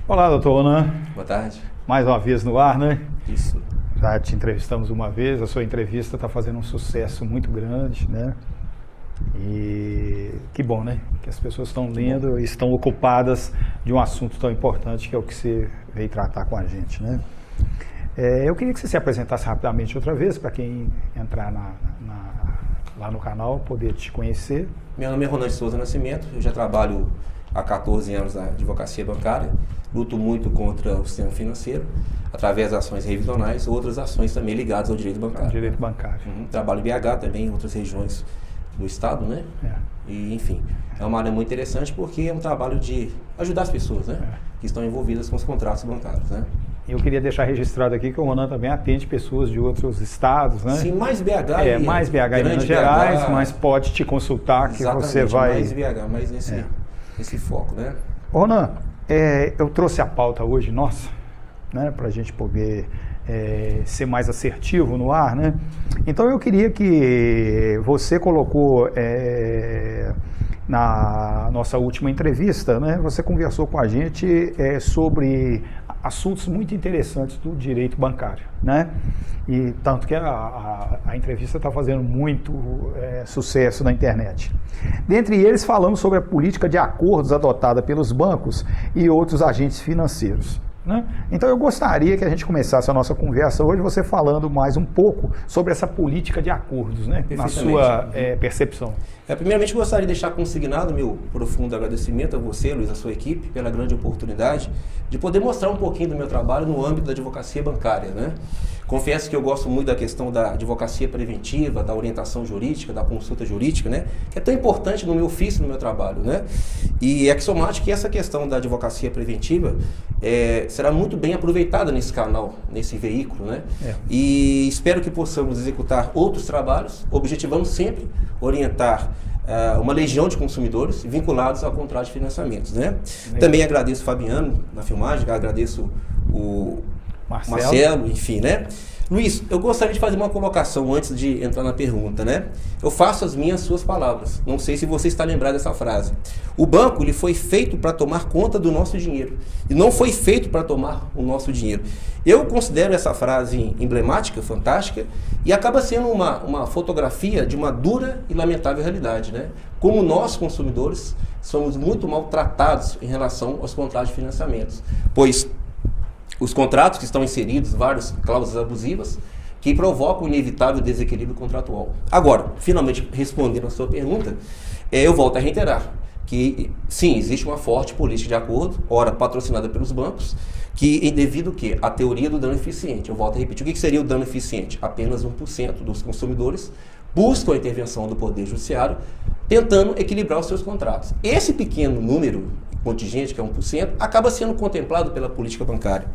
Olá, doutor Ronan. Boa tarde. Mais uma vez no ar, né? Isso. Já te entrevistamos uma vez, a sua entrevista está fazendo um sucesso muito grande, né? E que bom, né? Que as pessoas estão lendo e estão ocupadas de um assunto tão importante que é o que você veio tratar com a gente, né? Eu queria que você se apresentasse rapidamente outra vez, para quem entrar lá no canal, poder te conhecer. Meu nome é Ronan de Souza Nascimento, eu já trabalho há 14 anos na advocacia bancária, luto muito contra o sistema financeiro, através de ações revisionais, outras ações também ligadas ao direito bancário. Direito bancário. Trabalho em BH também, em outras regiões do estado, né? E, enfim, é uma área muito interessante porque é um trabalho de ajudar as pessoas, né? Que estão envolvidas com os contratos bancários, né? Eu queria deixar registrado aqui que o Ronan também atende pessoas de outros estados, né? Sim, mais BH. Mais BH em Minas Gerais, mas pode te consultar que você vai... mais BH, mais nesse foco, né? Ronan, eu trouxe a pauta hoje, nossa, né, para a gente poder ser mais assertivo no ar, né? Então eu queria que você colocou na nossa última entrevista, né? Você conversou com a gente sobre assuntos muito interessantes do direito bancário, né? E tanto que a entrevista está fazendo muito sucesso na internet. Dentre eles, falamos sobre a política de acordos adotada pelos bancos e outros agentes financeiros, né? Então eu gostaria que a gente começasse a nossa conversa hoje, você falando mais um pouco sobre essa política de acordos, né? Na sua percepção. Primeiramente, gostaria de deixar consignado meu profundo agradecimento a você, Luiz, a sua equipe, pela grande oportunidade de poder mostrar um pouquinho do meu trabalho no âmbito da advocacia bancária, né? Confesso que eu gosto muito da questão da advocacia preventiva, da orientação jurídica, da consulta jurídica, né? Que é tão importante no meu ofício, no meu trabalho, né? E é axiomático que essa questão da advocacia preventiva será muito bem aproveitada nesse canal, nesse veículo, né? E espero que possamos executar outros trabalhos, objetivamos sempre orientar uma legião de consumidores vinculados ao contrato de financiamentos, né? Também agradeço o Fabiano na filmagem, agradeço o Marcelo, enfim, né? Luiz, eu gostaria de fazer uma colocação antes de entrar na pergunta, né? Eu faço as minhas suas palavras. Não sei se você está lembrado dessa frase. O banco, ele foi feito para tomar conta do nosso dinheiro e não foi feito para tomar o nosso dinheiro. Eu considero essa frase emblemática, fantástica, e acaba sendo uma fotografia de uma dura e lamentável realidade, né? Como nós, consumidores, somos muito maltratados em relação aos contratos de financiamentos, pois os contratos que estão inseridos, várias cláusulas abusivas, que provocam o inevitável desequilíbrio contratual. Agora, finalmente, respondendo a sua pergunta, eu volto a reiterar que, sim, existe uma forte política de acordo, ora patrocinada pelos bancos, que devido à teoria do dano eficiente. Eu volto a repetir, o que seria o dano eficiente? Apenas 1% dos consumidores buscam a intervenção do Poder Judiciário, tentando equilibrar os seus contratos. Esse pequeno número contingente, que é 1%, acaba sendo contemplado pela política bancária.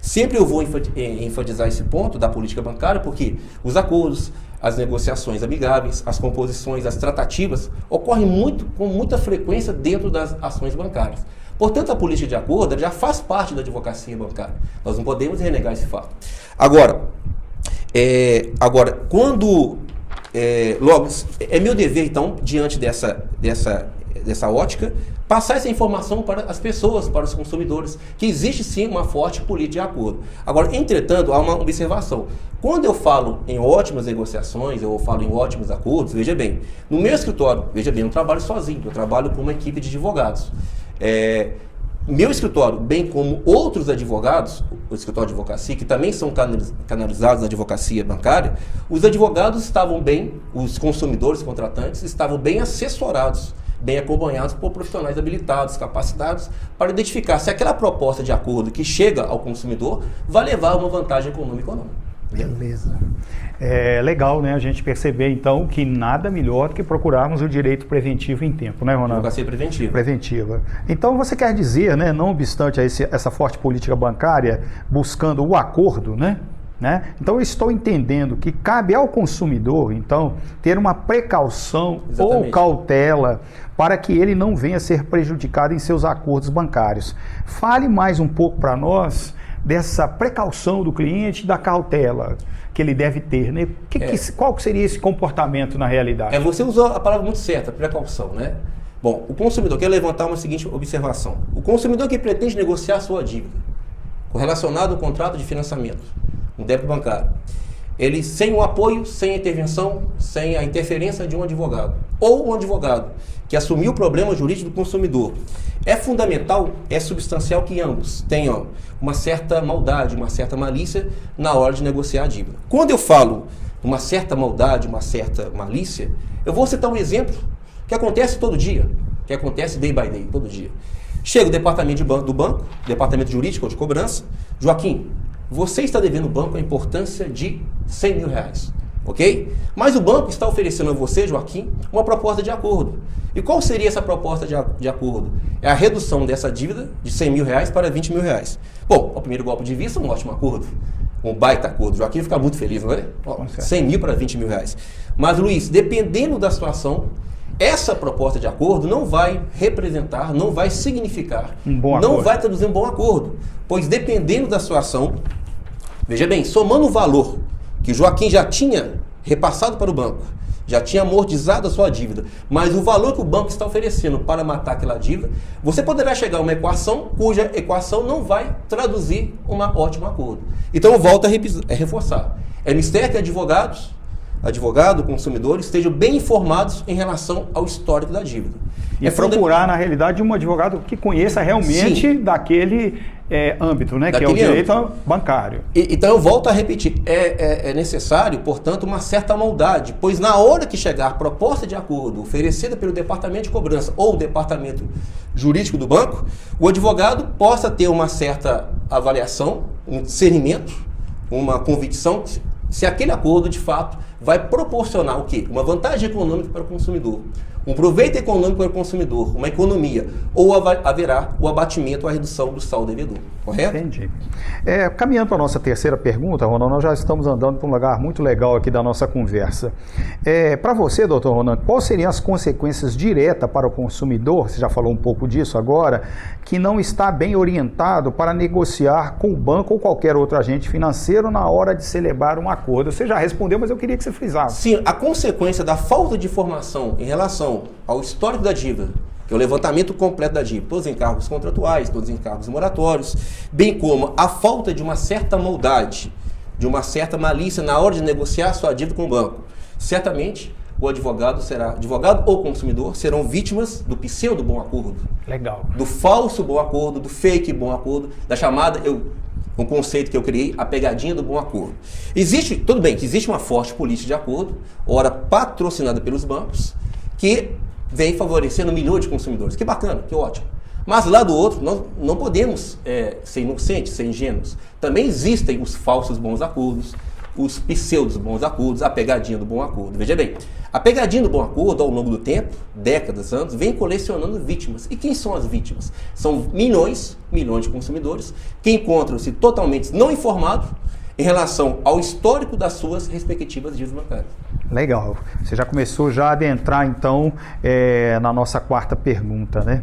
Sempre eu vou enfatizar esse ponto da política bancária, porque os acordos, as negociações amigáveis, as composições, as tratativas, ocorrem com muita frequência dentro das ações bancárias. Portanto, a política de acordo já faz parte da advocacia bancária. Nós não podemos renegar esse fato. Agora, quando... logo, é meu dever, então, diante dessa ótica, passar essa informação para as pessoas, para os consumidores, que existe sim uma forte política de acordo. Agora, entretanto, há uma observação. Quando eu falo em ótimas negociações, eu falo em ótimos acordos, veja bem, no meu escritório, veja bem, eu não trabalho sozinho, eu trabalho com uma equipe de advogados. Meu escritório, bem como outros advogados, o escritório de advocacia, que também são canalizados na advocacia bancária, os advogados estavam bem, os consumidores, contratantes, estavam bem assessorados, bem acompanhados por profissionais habilitados, capacitados, para identificar se aquela proposta de acordo que chega ao consumidor vai levar a uma vantagem econômica ou não. Beleza. É legal, né, a gente perceber, então, que nada melhor do que procurarmos o direito preventivo em tempo, né, Ronaldo? Advocacia preventiva. Preventiva. Então, você quer dizer, né, não obstante essa forte política bancária buscando o acordo, né? Então, eu estou entendendo que cabe ao consumidor, então, ter uma precaução ou cautela para que ele não venha a ser prejudicado em seus acordos bancários. Fale mais um pouco para nós dessa precaução do cliente, da cautela que ele deve ter, né? Qual seria esse comportamento na realidade? Você usou a palavra muito certa, precaução, né? Bom, o consumidor quer levantar uma seguinte observação. O consumidor que pretende negociar sua dívida, correlacionado ao contrato de financiamento, um débito bancário, ele sem o apoio, sem a intervenção, sem a interferência de um advogado, ou um advogado que assumiu o problema jurídico do consumidor, é fundamental, é substancial que ambos tenham uma certa maldade, uma certa malícia na hora de negociar a dívida. Quando eu falo uma certa maldade, uma certa malícia, eu vou citar um exemplo que acontece todo dia, que acontece day by day, todo dia. Chega o departamento do banco, departamento jurídico ou de cobrança, Joaquim, você está devendo ao banco a importância de 100 mil reais, ok? Mas o banco está oferecendo a você, Joaquim, uma proposta de acordo. E qual seria essa proposta de acordo? É a redução dessa dívida de 100 mil reais para 20 mil reais. Bom, ao primeiro golpe de vista, um ótimo acordo. Um baita acordo. Joaquim fica muito feliz, não é? Ó, 100 mil para 20 mil reais. Mas, Luiz, dependendo da situação, essa proposta de acordo não vai representar, não vai significar, não vai traduzir um bom acordo. Pois dependendo da situação, veja bem, somando o valor que Joaquim já tinha repassado para o banco, já tinha amortizado a sua dívida, mas o valor que o banco está oferecendo para matar aquela dívida, você poderá chegar a uma equação cuja equação não vai traduzir um ótimo acordo. Então eu volto a reforçar. É mistério que advogado, consumidores estejam bem informados em relação ao histórico da dívida. E procurar, na realidade, um advogado que conheça realmente daquele âmbito, né? Que é o direito bancário. Então eu volto a repetir, é necessário, portanto, uma certa maldade, pois na hora que chegar a proposta de acordo oferecida pelo departamento de cobrança ou o departamento jurídico do banco, o advogado possa ter uma certa avaliação, um discernimento, uma convicção se aquele acordo, de fato, vai proporcionar o quê? Uma vantagem econômica para o consumidor, um proveito econômico para o consumidor, uma economia, ou haverá o abatimento ou a redução do saldo devedor, correto? Entendi. Caminhando para a nossa terceira pergunta, Ronaldo, nós já estamos andando para um lugar muito legal aqui da nossa conversa. Para você, doutor Ronaldo, quais seriam as consequências diretas para o consumidor, você já falou um pouco disso agora, que não está bem orientado para negociar com o banco ou qualquer outro agente financeiro na hora de celebrar um acordo? Você já respondeu, mas eu queria que você frisasse. Sim, a consequência da falta de informação em relação ao histórico da dívida, que é o levantamento completo da dívida, todos os encargos contratuais, todos os encargos moratórios, bem como a falta de uma certa maldade, de uma certa malícia na hora de negociar sua dívida com o banco. Certamente, o advogado ou consumidor serão vítimas do pseudo bom acordo. Legal. Do falso bom acordo, do fake bom acordo, da chamada, um conceito que eu criei, a pegadinha do bom acordo. Tudo bem que existe uma forte política de acordo, ora patrocinada pelos bancos, que vem favorecendo milhões de consumidores. Que bacana, que ótimo. Mas lá do outro, nós não podemos ser inocentes, ser ingênuos. Também existem os falsos bons acordos, os pseudos bons acordos, a pegadinha do bom acordo. Veja bem, a pegadinha do bom acordo, ao longo do tempo, décadas, anos, vem colecionando vítimas. E quem são as vítimas? São milhões de consumidores que encontram-se totalmente não informados em relação ao histórico das suas respectivas dívidas bancárias. Legal. Você já começou a adentrar, então, na nossa quarta pergunta, né?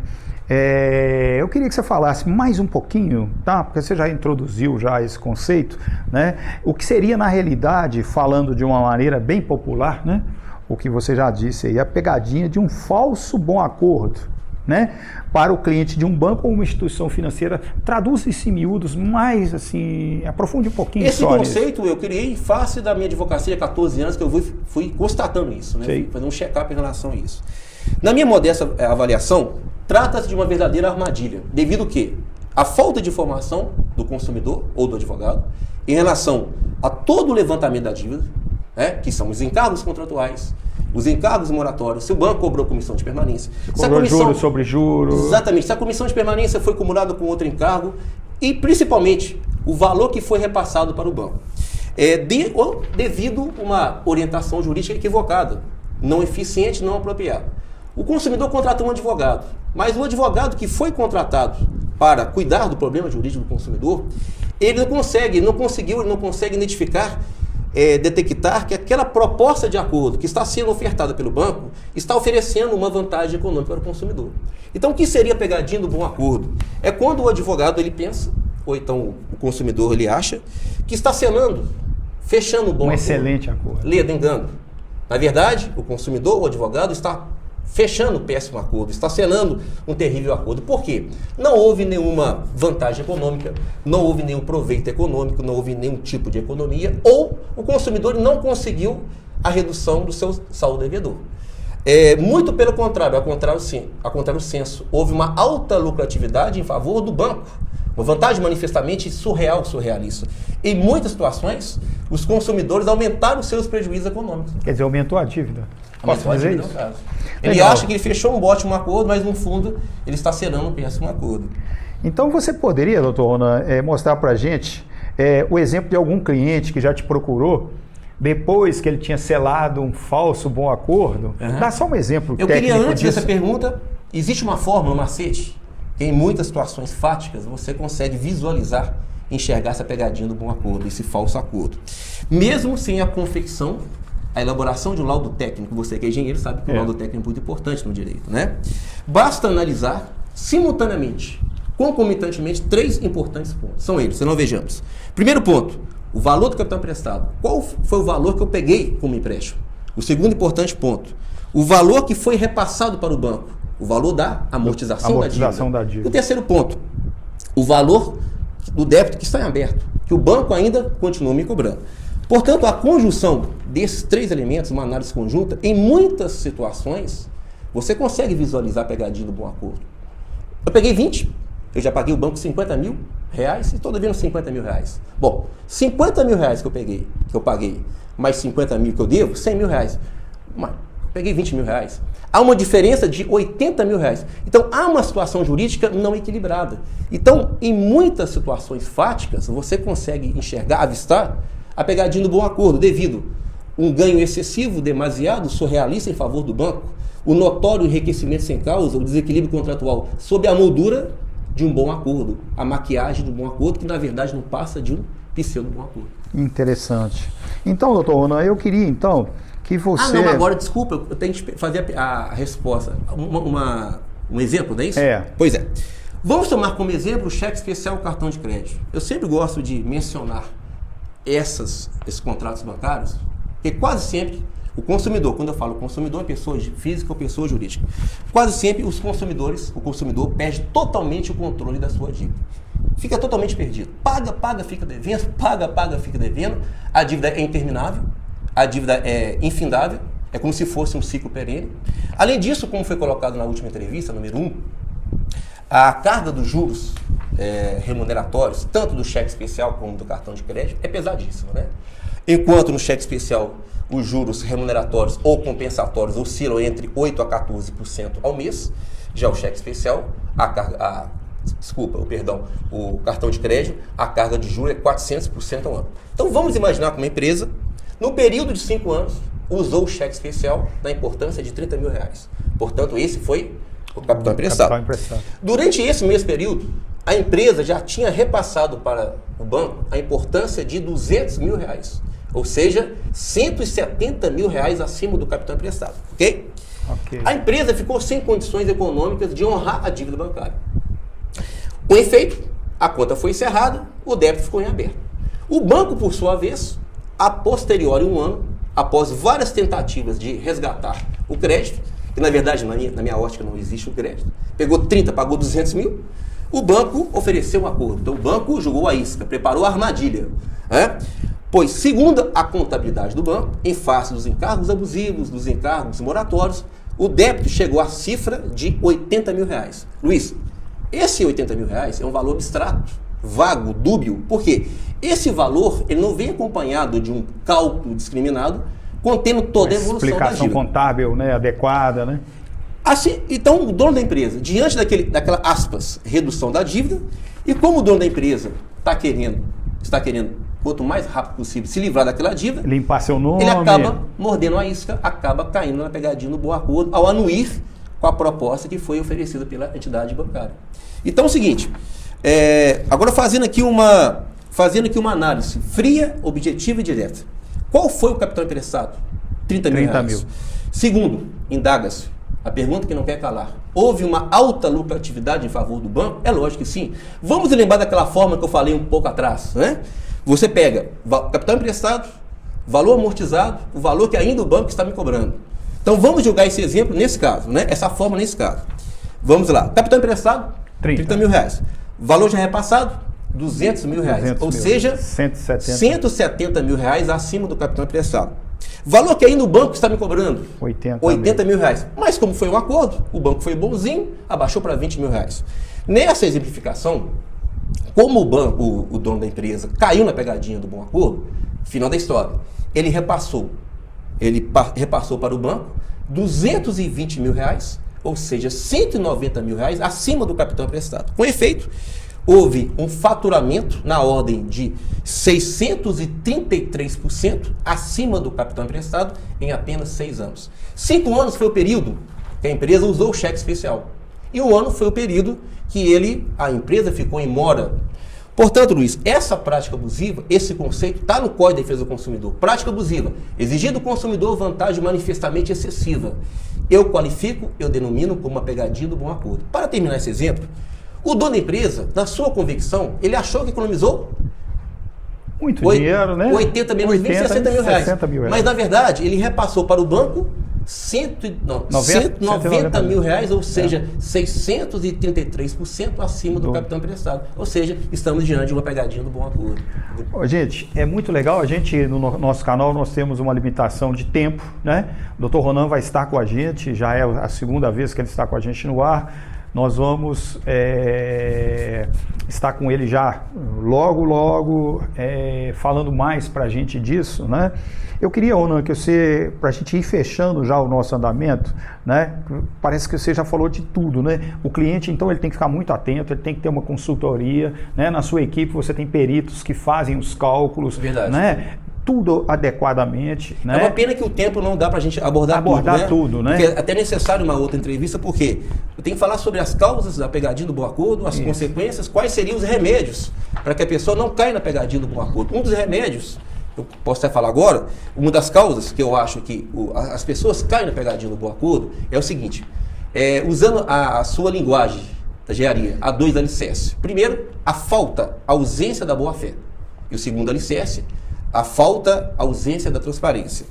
Eu queria que você falasse mais um pouquinho, tá? Porque você já introduziu esse conceito, né? O que seria, na realidade, falando de uma maneira bem popular, né? O que você já disse aí, a pegadinha de um falso bom acordo, né? Para o cliente de um banco ou uma instituição financeira. Traduz isso em miúdos, mais assim, aprofunde um pouquinho. Esse conceito eu criei em face da minha advocacia há 14 anos, que eu fui constatando isso, né? Fui fazer um check-up em relação a isso. Na minha modesta avaliação, trata-se de uma verdadeira armadilha, devido ao quê? A falta de informação do consumidor ou do advogado em relação a todo o levantamento da dívida, né? Que são os encargos contratuais, os encargos moratórios, se o banco cobrou comissão de permanência. Cobrou juros sobre juros. Exatamente. Se a comissão de permanência foi acumulada com outro encargo e, principalmente, o valor que foi repassado para o banco. Devido a uma orientação jurídica equivocada, não eficiente, não apropriada. O consumidor contratou um advogado, mas o advogado que foi contratado para cuidar do problema jurídico do consumidor, ele não consegue identificar, detectar que aquela proposta de acordo que está sendo ofertada pelo banco está oferecendo uma vantagem econômica para o consumidor. Então, o que seria a pegadinha do bom acordo? É quando o advogado ele pensa, ou então o consumidor ele acha, que está fechando um bom acordo. Um excelente acordo. Lê do engano. Na verdade, o consumidor, o advogado, está fechando um péssimo acordo, está selando um terrível acordo. Por quê? Não houve nenhuma vantagem econômica, não houve nenhum proveito econômico, não houve nenhum tipo de economia, ou o consumidor não conseguiu a redução do seu saldo devedor. Muito pelo contrário, ao contrário senso, houve uma alta lucratividade em favor do banco, uma vantagem manifestamente surrealista. Em muitas situações, os consumidores aumentaram seus prejuízos econômicos. Quer dizer, aumentou a dívida. Posso dizer isso? Ele acha que ele fechou um ótimo acordo, mas no fundo ele está selando um péssimo acordo. Então você poderia, doutor Ronan, mostrar para a gente o exemplo de algum cliente que já te procurou depois que ele tinha selado um falso bom acordo? Dá só um exemplo técnico. Eu queria, antes dessa pergunta, existe uma fórmula, um macete, que em muitas situações fáticas você consegue visualizar, enxergar essa pegadinha do bom acordo, esse falso acordo. Mesmo sem a confecção, a elaboração de um laudo técnico, você que é engenheiro sabe que o laudo técnico é muito importante no direito, né? Basta analisar simultaneamente, concomitantemente, 3 importantes pontos. São eles, se não vejamos. Primeiro ponto, o valor do capital emprestado. Qual foi o valor que eu peguei como empréstimo? O segundo importante ponto, o valor que foi repassado para o banco, o valor da amortização da dívida. O terceiro ponto, o valor do débito que está em aberto, que o banco ainda continua me cobrando. Portanto, a conjunção desses 3 elementos, uma análise conjunta, em muitas situações, você consegue visualizar a pegadinha do bom acordo. Eu peguei 20, eu já paguei o banco 50 mil reais e estou devendo 50 mil reais. Bom, 50 mil reais que eu paguei, mais 50 mil que eu devo, 100 mil reais. Mas eu peguei 20 mil reais. Há uma diferença de 80 mil reais. Então, há uma situação jurídica não equilibrada. Então, em muitas situações fáticas, você consegue enxergar, avistar a pegadinha do bom acordo, devido um ganho excessivo, demasiado, surrealista em favor do banco, o notório enriquecimento sem causa, o desequilíbrio contratual, sob a moldura de um bom acordo, a maquiagem de um bom acordo, que na verdade não passa de um pseudo bom acordo. Interessante. Então, doutor Ronan, eu queria então que você... agora, desculpa, eu tenho que fazer a resposta. Um exemplo, não é isso? Pois é. Vamos tomar como exemplo o cheque especial, o cartão de crédito. Eu sempre gosto de mencionar esses contratos bancários, porque quase sempre o consumidor, quando eu falo consumidor, é pessoa física ou pessoa jurídica, quase sempre o consumidor perde totalmente o controle da sua dívida. Fica totalmente perdido. Paga, fica devendo, paga, fica devendo. A dívida é interminável, a dívida é infindável, é como se fosse um ciclo perene. Além disso, como foi colocado na última entrevista, número 1, a carga dos juros remuneratórios, tanto do cheque especial como do cartão de crédito, é pesadíssima, né? Enquanto no cheque especial os juros remuneratórios ou compensatórios oscilam entre 8% a 14% ao mês, já o cheque especial, o cartão de crédito, a carga de juros é 400% ao ano. Então vamos imaginar que uma empresa, no período de 5 anos, usou o cheque especial na importância de 30 mil reais. Portanto, esse foi o capital emprestado. Durante esse mesmo período, a empresa já tinha repassado para o banco a importância de 200 mil reais. Ou seja, 170 mil reais acima do capital emprestado. Ok? A empresa ficou sem condições econômicas de honrar a dívida bancária. Com efeito, a conta foi encerrada, o débito ficou em aberto. O banco, por sua vez, a posteriori 1 ano, após várias tentativas de resgatar o crédito, que na verdade na minha ótica não existe o crédito, pegou 30, pagou 200 mil, o banco ofereceu um acordo. Então o banco jogou a isca, preparou a armadilha. Pois, segundo a contabilidade do banco, em face dos encargos abusivos, dos encargos moratórios, o débito chegou à cifra de 80 mil reais. Luiz, esse 80 mil reais é um valor abstrato, vago, dúbio, porque esse valor ele não vem acompanhado de um cálculo discriminado contendo toda a evolução da dívida. Explicação contábil, né, adequada, né? Assim, então, o dono da empresa, diante daquela, aspas, redução da dívida, e como o dono da empresa está querendo, quanto mais rápido possível, se livrar daquela dívida, limpar seu nome, ele acaba mordendo a isca, acaba caindo na pegadinha do bom acordo, ao anuir com a proposta que foi oferecida pela entidade bancária. Então é o seguinte, agora fazendo aqui uma análise fria, objetiva e direta. Qual foi o capital emprestado? 30 mil reais. Segundo, indaga-se, a pergunta que não quer calar, houve uma alta lucratividade em favor do banco? É lógico que sim. Vamos lembrar daquela forma que eu falei um pouco atrás, né? Você pega capital emprestado, valor amortizado, o valor que ainda o banco está me cobrando. Então vamos jogar esse exemplo nesse caso, né? Essa forma nesse caso. Vamos lá. Capital emprestado, 30 mil reais. Valor já repassado, 200 mil reais. Ou seja, 170 mil reais acima do capital emprestado. Valor que aí no banco está me cobrando? 80 mil reais. Mas como foi um acordo, o banco foi bonzinho, abaixou para 20 mil reais. Nessa exemplificação, como o dono da empresa caiu na pegadinha do bom acordo, final da história, ele repassou para o banco 220 mil reais, ou seja, 190 mil reais acima do capital emprestado. Com efeito, houve um faturamento na ordem de 633% acima do capital emprestado em apenas 6 anos. 5 anos foi o período que a empresa usou o cheque especial. E 1 ano foi o período que a empresa ficou em mora. Portanto, Luiz, essa prática abusiva, esse conceito está no Código de Defesa do Consumidor. Prática abusiva, exigir do consumidor vantagem manifestamente excessiva. Eu qualifico, eu denomino como uma pegadinha do bom acordo. Para terminar esse exemplo, o dono da empresa, na sua convicção, ele achou que economizou muito dinheiro, né? 80 menos 20, 60 mil reais. Mas, na verdade, ele repassou para o banco 190 mil reais, ou seja, 633% acima do capital emprestado. Ou seja, estamos diante de uma pegadinha do bom acordo. Gente, é muito legal. A gente, no nosso canal, nós temos uma limitação de tempo, né? O Dr. Ronan vai estar com a gente, já é a segunda vez que ele está com a gente no ar. Nós vamos estar com ele já logo, falando mais para a gente disso, né? Eu queria, Ronan, que você, para a gente ir fechando já o nosso andamento, né? Parece que você já falou de tudo, né? O cliente, então, ele tem que ficar muito atento, ele tem que ter uma consultoria, né? Na sua equipe você tem peritos que fazem os cálculos, verdade, né? Tudo adequadamente, né? É uma pena que o tempo não dá para a gente abordar tudo, né? Porque é até necessário uma outra entrevista, porque eu tenho que falar sobre as causas da pegadinha do bom acordo, as consequências, quais seriam os remédios para que a pessoa não caia na pegadinha do bom acordo. Um dos remédios, eu posso até falar agora, uma das causas que eu acho que as pessoas caem na pegadinha do bom acordo é o seguinte, usando a sua linguagem da engenharia, há 2 alicerces. Primeiro, a ausência da boa-fé. E o segundo alicerce, a ausência da transparência.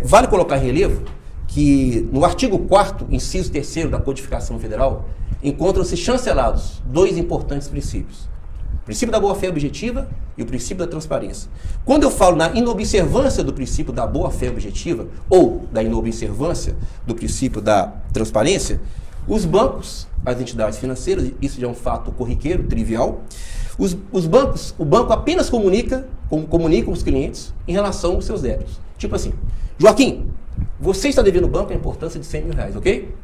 Vale colocar em relevo que no artigo 4º, inciso 3º da Codificação Federal, encontram-se chancelados 2 importantes princípios. O princípio da boa-fé objetiva e o princípio da transparência. Quando eu falo na inobservância do princípio da boa-fé objetiva ou da inobservância do princípio da transparência, os bancos, as entidades financeiras, isso já é um fato corriqueiro, trivial, o banco apenas comunica com os clientes em relação aos seus débitos. Tipo assim, Joaquim, você está devendo ao banco a importância de 100 mil reais, ok?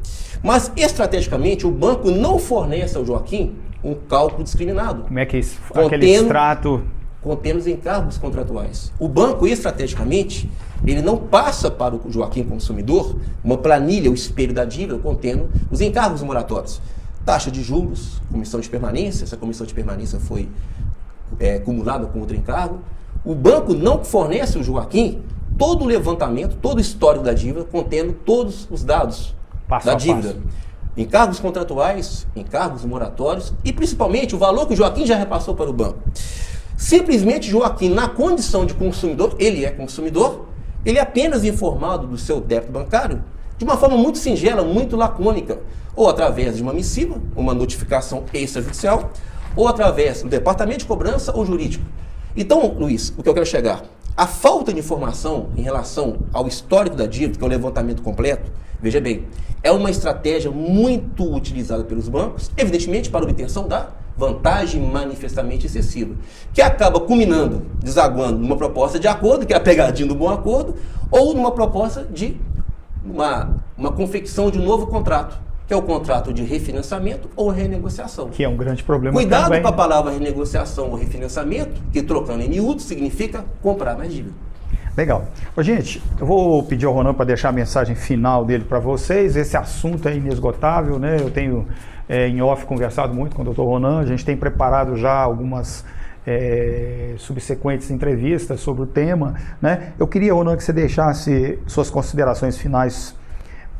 Mas, estrategicamente, o banco não fornece ao Joaquim um cálculo discriminado. Como é que aquele extrato... Contendo os encargos contratuais. O banco, estrategicamente, ele não passa para o Joaquim consumidor uma planilha, o espelho da dívida, contendo os encargos moratórios. Taxa de juros, comissão de permanência, essa comissão de permanência foi acumulada com outro encargo. O banco não fornece ao Joaquim todo o levantamento, todo o histórico da dívida, contendo todos os dados da dívida. Encargos contratuais, encargos moratórios e principalmente o valor que o Joaquim já repassou para o banco. Simplesmente Joaquim, na condição de consumidor, ele é consumidor, ele é apenas informado do seu débito bancário de uma forma muito singela, muito lacônica, ou através de uma missiva, uma notificação extrajudicial, ou através do departamento de cobrança ou jurídico. Então, Luiz, o que eu quero chegar, a falta de informação em relação ao histórico da dívida, que é o levantamento completo, veja bem, é uma estratégia muito utilizada pelos bancos, evidentemente para obtenção da vantagem manifestamente excessiva, que acaba culminando, desaguando numa proposta de acordo, que é a pegadinha do bom acordo, ou numa proposta de uma confecção de um novo contrato, que é o contrato de refinanciamento ou renegociação. Que é um grande problema. Cuidado também. com a palavra renegociação ou refinanciamento, que trocando em miúdos significa comprar mais dívida. Legal. Ô, gente, eu vou pedir ao Ronan para deixar a mensagem final dele para vocês. Esse assunto é inesgotável, né? Eu tenho em off conversado muito com o Dr. Ronan. A gente tem preparado já algumas subsequentes entrevistas sobre o tema, né? Eu queria, Ronan, que você deixasse suas considerações finais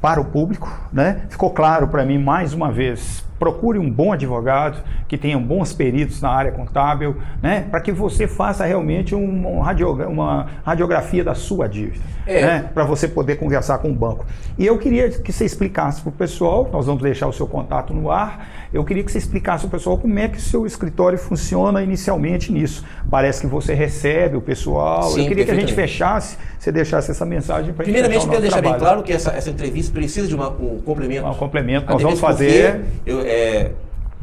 para o público, né? Ficou claro para mim, mais uma vez, procure um bom advogado, que tenha bons peritos na área contábil, né? Para que você faça realmente uma radiografia da sua dívida, né? Para você poder conversar com o banco. E eu queria que você explicasse para o pessoal, nós vamos deixar o seu contato no ar, eu queria que você explicasse para o pessoal como é que o seu escritório funciona inicialmente nisso. Parece que você recebe o pessoal. Sim, eu queria que a gente fechasse, você deixasse essa mensagem para a gente. Primeiramente, quero deixar bem claro que essa entrevista precisa de um complemento. Um complemento, nós vamos fazer.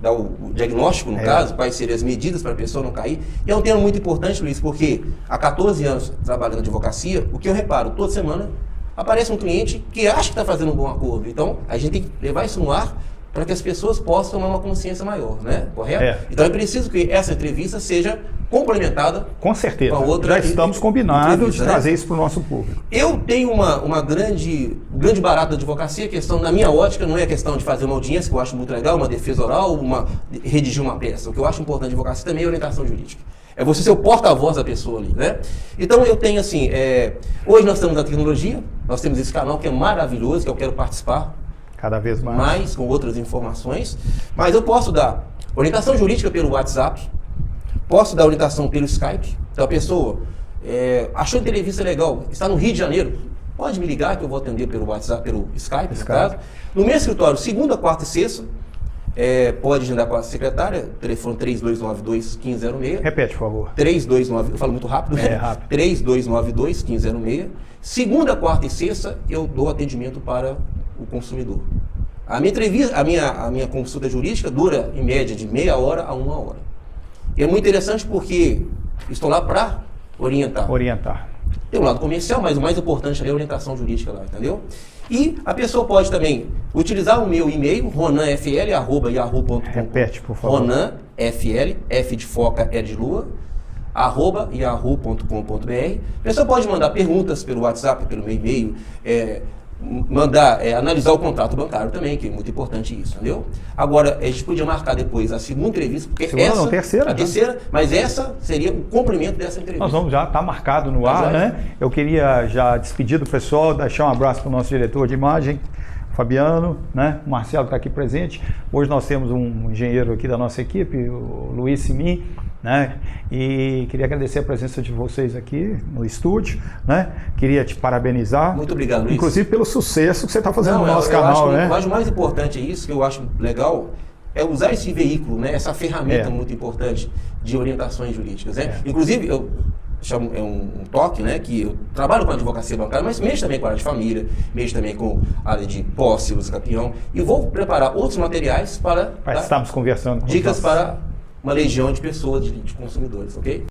Dar o diagnóstico, no caso, quais seriam as medidas para a pessoa não cair. E é um tema muito importante, Luiz, porque há 14 anos trabalhando na advocacia, o que eu reparo, toda semana aparece um cliente que acha que está fazendo um bom acordo. Então, a gente tem que levar isso no ar para que as pessoas possam tomar uma consciência maior, né? Correto? Então é preciso que essa entrevista seja complementada. Com certeza. Com a outra. Já estamos combinados de trazer isso para o nosso público. Eu tenho um grande barato da advocacia, a questão, na minha ótica, não é a questão de fazer uma audiência, que eu acho muito legal, uma defesa oral, redigir uma peça. O que eu acho importante na advocacia também é a orientação jurídica. É você ser o porta-voz da pessoa ali, né? Então eu tenho assim, hoje nós temos a tecnologia, nós temos esse canal que é maravilhoso, que eu quero participar. Cada vez mais. Mais com outras informações, mas eu posso dar orientação jurídica pelo WhatsApp, posso dar orientação pelo Skype. Então a pessoa achou a entrevista legal, está no Rio de Janeiro, pode me ligar que eu vou atender pelo WhatsApp, pelo Skype. No caso. No meu escritório, segunda, quarta e sexta, pode agendar com a secretária, telefone 3292-1506. Repete, por favor. 329, eu falo muito rápido, né? Rápido. 3292-1506. Segunda, quarta e sexta, eu dou atendimento para o consumidor. A minha entrevista, a minha consulta jurídica dura em média de meia hora a 1 hora. E é muito interessante porque estou lá para orientar. Tem um lado comercial, mas o mais importante é a orientação jurídica lá, entendeu? E a pessoa pode também utilizar o meu e-mail, ronanfl@yahoo.com. Repete, por favor. Ronanfl, F de foca, E de lua, @yahoo.com.br. A pessoa pode mandar perguntas pelo WhatsApp, pelo meu e-mail, analisar o contrato bancário também, que é muito importante isso, entendeu? Agora, a gente podia marcar depois a segunda entrevista, porque terceira, mas essa seria o complemento dessa entrevista. Nós vamos já estar marcado no ar, né? Eu queria já despedir do pessoal, deixar um abraço para o nosso diretor de imagem, Fabiano, né? O Marcelo está aqui presente. Hoje nós temos um engenheiro aqui da nossa equipe, o Luiz Simin, né? E queria agradecer a presença de vocês aqui no estúdio, né? Queria te parabenizar. Muito obrigado, Luiz. Inclusive pelo sucesso que você está fazendo no nosso canal, né? Eu acho mais importante isso, que eu acho legal, é usar esse veículo, né? Essa ferramenta muito importante de orientações jurídicas, né? Inclusive, eu chamo, um toque, né? Que eu trabalho com a advocacia bancária, mas mexo também com a área de família, mexo também com a área de posse, uso campeão, e vou preparar outros materiais para estarmos conversando com dicas para uma legião de pessoas, de consumidores, ok?